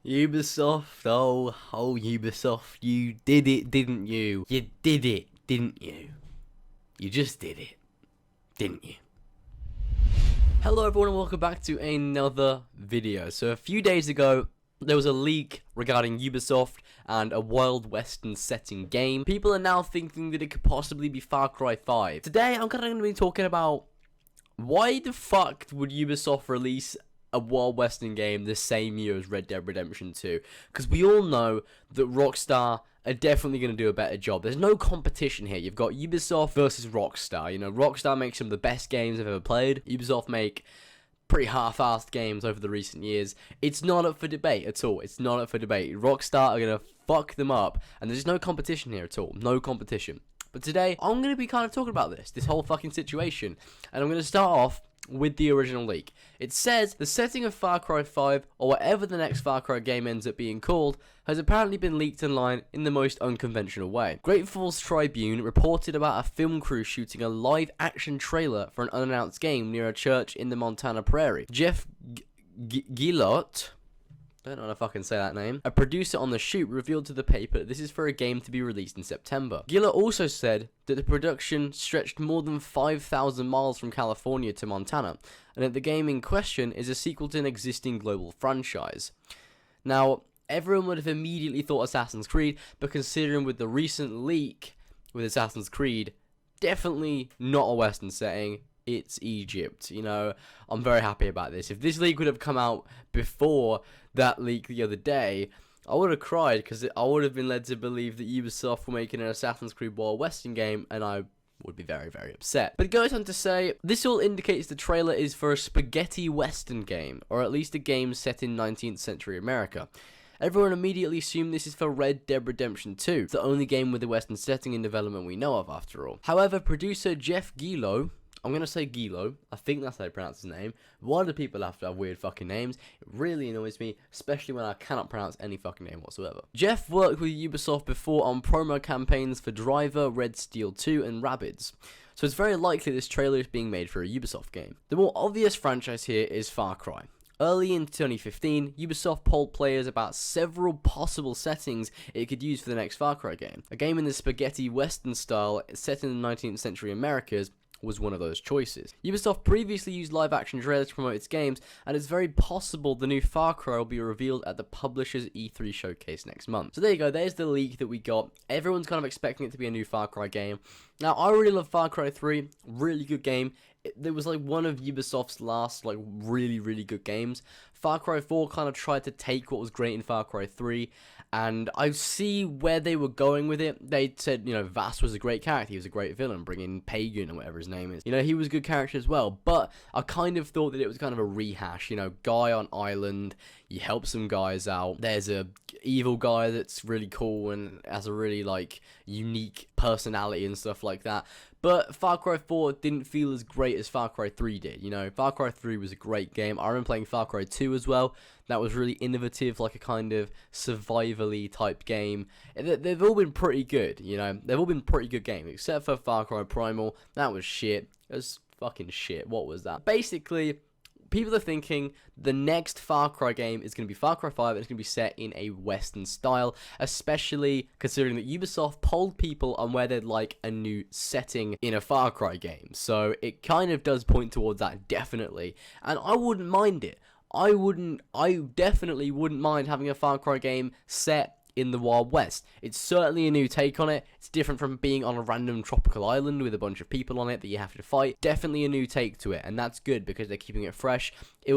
Ubisoft, oh Ubisoft, you did it, didn't you? You did it, didn't you? You just did it, didn't you? Hello everyone and welcome back to another video. So a few days ago, there was a leak regarding Ubisoft and a Wild Western setting game. People are now thinking that it could possibly be Far Cry 5. Today, I'm going to be talking about why the fuck would Ubisoft release a Wild Western game the same year as Red Dead Redemption 2? Because we all know that Rockstar are definitely going to do a better job. There's no competition here. You've got Ubisoft versus Rockstar. You know, Rockstar makes some of the best games I've ever played. Ubisoft make pretty half-assed games over the recent years. It's not up for debate at all. It's not up for debate. Rockstar are going to fuck them up, and there's no competition here at all. No competition. But today, I'm going to be kind of talking about this whole fucking situation, and I'm going to start off with the original leak. It says the setting of Far Cry 5, or whatever the next Far Cry game ends up being called, has apparently been leaked online in the most unconventional way. Great Falls Tribune reported about a film crew shooting a live-action trailer for an unannounced game near a church in the Montana Prairie. Jeff Gillot, don't know if I can say that name, a producer on the shoot, revealed to the paper that this is for a game to be released in September. Gillot also said that the production stretched more than 5,000 miles from California to Montana, and that the game in question is a sequel to an existing global franchise. Now, everyone would have immediately thought Assassin's Creed, but considering with the recent leak with Assassin's Creed, definitely not a Western setting. It's Egypt. You know, I'm very happy about this. If this leak would have come out before that leak the other day, I would have cried, because I would have been led to believe that Ubisoft were making an Assassin's Creed Wild Western game, and I would be very, very upset. But it goes on to say, this all indicates the trailer is for a spaghetti Western game, or at least a game set in 19th century America. Everyone immediately assumed this is for Red Dead Redemption 2, the only game with a Western setting in development we know of, after all. However, producer Jeff Gillot, I'm going to say Gillot, I think that's how you pronounce his name. Why do people have to have weird fucking names? It really annoys me, especially when I cannot pronounce any fucking name whatsoever. Jeff worked with Ubisoft before on promo campaigns for Driver, Red Steel 2, and Rabbids, so it's very likely this trailer is being made for a Ubisoft game. The more obvious franchise here is Far Cry. Early in 2015, Ubisoft polled players about several possible settings it could use for the next Far Cry game. A game in the spaghetti Western style set in the 19th century Americas was one of those choices. Ubisoft previously used live-action trailers to promote its games, and it's very possible the new Far Cry will be revealed at the publisher's E3 showcase next month. So there you go, there's the leak that we got. Everyone's kind of expecting it to be a new Far Cry game. Now, I really love Far Cry 3, really good game. It was like one of Ubisoft's last like really, really good games. Far Cry 4 kind of tried to take what was great in Far Cry 3, and I see where they were going with it. They said, you know, Vass was a great character, he was a great villain, bring in Pagan or whatever his name is. You know, he was a good character as well, but I kind of thought that it was kind of a rehash, you know, guy on island, you help some guys out, there's a evil guy that's really cool and has a really like unique personality and stuff like that. But Far Cry 4 didn't feel as great as Far Cry 3 did. You know, Far Cry 3 was a great game. I remember playing Far Cry 2 as well. That was really innovative, like a kind of survival-y type game. They've all been pretty good, you know. They've all been pretty good games, except for Far Cry Primal. That was shit. It was fucking shit. What was that? Basically, people are thinking the next Far Cry game is going to be Far Cry 5, and it's going to be set in a Western style, especially considering that Ubisoft polled people on where they'd like a new setting in a Far Cry game. So it kind of does point towards that, definitely. And I wouldn't mind it. I definitely wouldn't mind having a Far Cry game set in the Wild West. It's certainly a new take on it. It's different from being on a random tropical island with a bunch of people on it that you have to fight. Definitely a new take to it, and that's good because they're keeping it fresh. It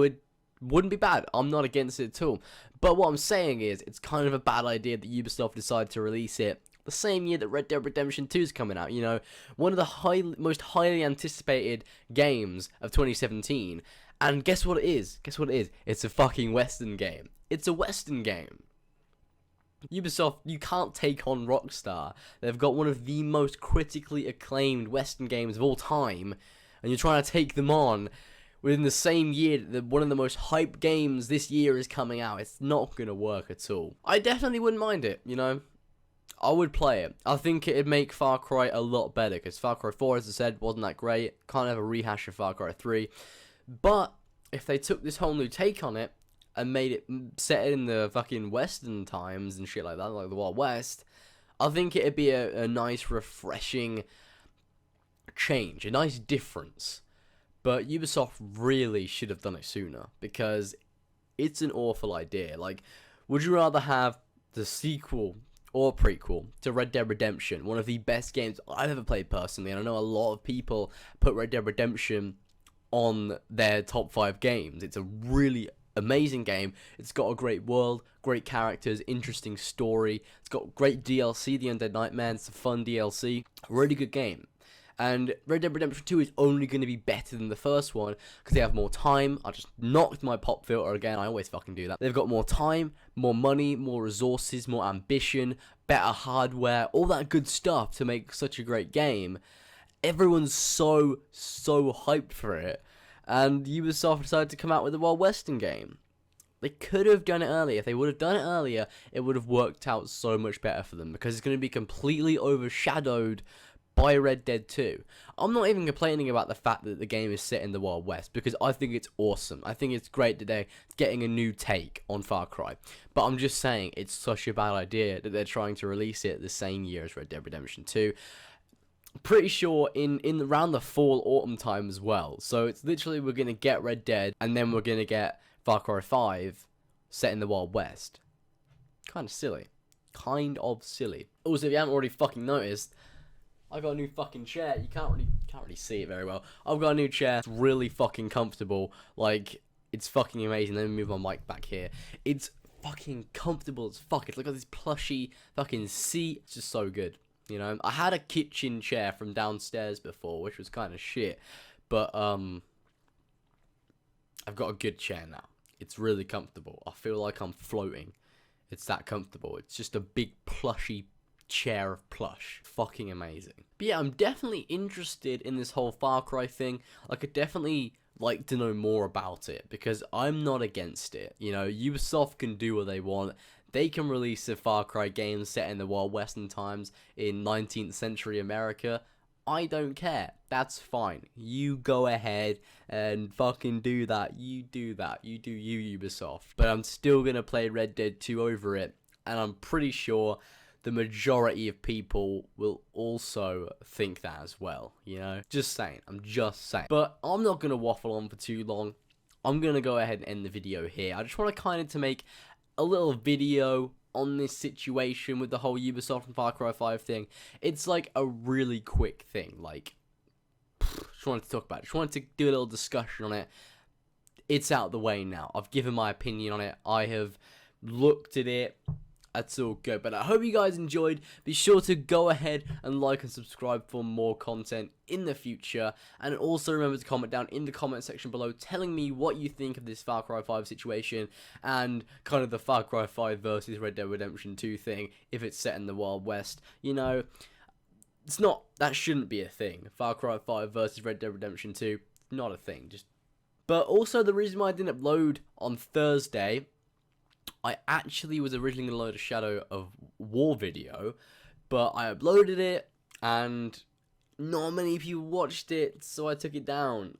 wouldn't be bad. I'm not against it at all. But what I'm saying is, it's kind of a bad idea that Ubisoft decided to release it the same year that Red Dead Redemption 2 is coming out. You know, one of the most highly anticipated games of 2017. And guess what it is? Guess what it is? It's a fucking Western game. It's a Western game. Ubisoft, you can't take on Rockstar. They've got one of the most critically acclaimed Western games of all time, and you're trying to take them on within the same year that one of the most hyped games this year is coming out. It's not going to work at all. I definitely wouldn't mind it, you know. I would play it. I think it'd make Far Cry a lot better, because Far Cry 4, as I said, wasn't that great. Kind of a rehash of Far Cry 3. But if they took this whole new take on it, and made it set it in the fucking Western times and shit like that, like the Wild West, I think it'd be a nice, refreshing change, a nice difference. But Ubisoft really should have done it sooner, because it's an awful idea. Like, would you rather have the sequel or prequel to Red Dead Redemption, one of the best games I've ever played personally, and I know a lot of people put Red Dead Redemption on their top 5 games. It's a really amazing game. It's got a great world, great characters, interesting story. It's got great DLC, The Undead Nightmare. It's a fun DLC. Really good game. And Red Dead Redemption 2 is only going to be better than the first one because they have more time. I just knocked my pop filter again. I always fucking do that. They've got more time, more money, more resources, more ambition, better hardware, all that good stuff to make such a great game. Everyone's so hyped for it. And Ubisoft decided to come out with a Wild Western game. They could have done it earlier. If they would have done it earlier, it would have worked out so much better for them, because it's going to be completely overshadowed by Red Dead 2. I'm not even complaining about the fact that the game is set in the Wild West, because I think it's awesome. I think it's great that they're getting a new take on Far Cry. But I'm just saying, it's such a bad idea that they're trying to release it the same year as Red Dead Redemption 2. Pretty sure in around the fall autumn time as well. So it's literally, we're going to get Red Dead, and then we're going to get Far Cry 5 set in the Wild West. Kind of silly. Also, if you haven't already fucking noticed, I got a new fucking chair. You can't really see it very well. I've got a new chair. It's really fucking comfortable. Like, it's fucking amazing. Let me move my mic back here. It's fucking comfortable as fuck. It's like got this plushy fucking seat. It's just so good. You know, I had a kitchen chair from downstairs before, which was kind of shit. But I've got a good chair now. It's really comfortable. I feel like I'm floating. It's that comfortable. It's just a big plushy chair of plush. Fucking amazing. But yeah, I'm definitely interested in this whole Far Cry thing. I could definitely like to know more about it, because I'm not against it. You know, Ubisoft can do what they want. They can release a Far Cry game set in the Wild Western times in 19th century America. I don't care. That's fine. You go ahead and fucking do that. You do that. You do you, Ubisoft. But I'm still gonna play Red Dead 2 over it, and I'm pretty sure the majority of people will also think that as well, you know? Just saying. I'm just saying. But I'm not gonna waffle on for too long. I'm gonna go ahead and end the video here. I just want to kind of to make a little video on this situation with the whole Ubisoft and Far Cry 5 thing. It's like a really quick thing. Like, just wanted to talk about it. Just wanted to do a little discussion on it. It's out the way now. I've given my opinion on it. I have looked at it. That's all good. But I hope you guys enjoyed. Be sure to go ahead and like and subscribe for more content in the future. And also remember to comment down in the comment section below telling me what you think of this Far Cry 5 situation and kind of the Far Cry 5 versus Red Dead Redemption 2 thing, if it's set in the Wild West. You know, it's not, that shouldn't be a thing. Far Cry 5 versus Red Dead Redemption 2, not a thing. But also the reason why I didn't upload on Thursday, I actually was originally going to load a Shadow of War video, but I uploaded it, and not many people watched it, so I took it down.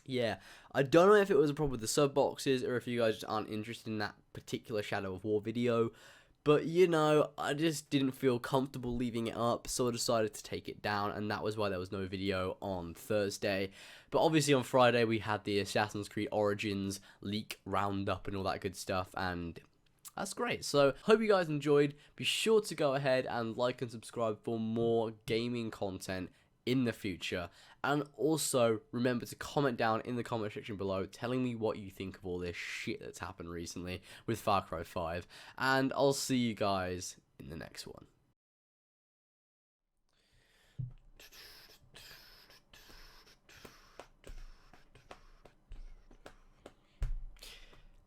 Yeah, I don't know if it was a problem with the sub boxes, or if you guys just aren't interested in that particular Shadow of War video, but, you know, I just didn't feel comfortable leaving it up, so I decided to take it down, and that was why there was no video on Thursday. But obviously on Friday we had the Assassin's Creed Origins leak roundup and all that good stuff, and that's great. So, hope you guys enjoyed. Be sure to go ahead and like and subscribe for more gaming content in the future. And also, remember to comment down in the comment section below telling me what you think of all this shit that's happened recently with Far Cry 5. And I'll see you guys in the next one.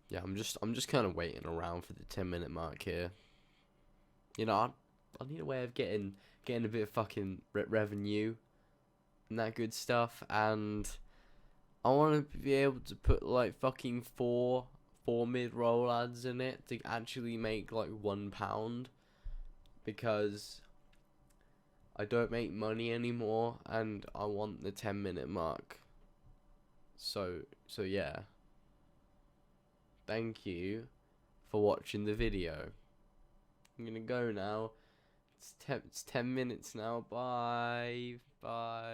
Yeah, I'm just kind of waiting around for the 10-minute mark here. You know, I need a way of getting a bit of fucking revenue and that good stuff, and I want to be able to put like fucking four mid-roll ads in it to actually make like £1, because I don't make money anymore and I want the 10-minute mark. So yeah. thank you for watching the video. I'm gonna go now. It's 10 minutes now. Bye. Bye.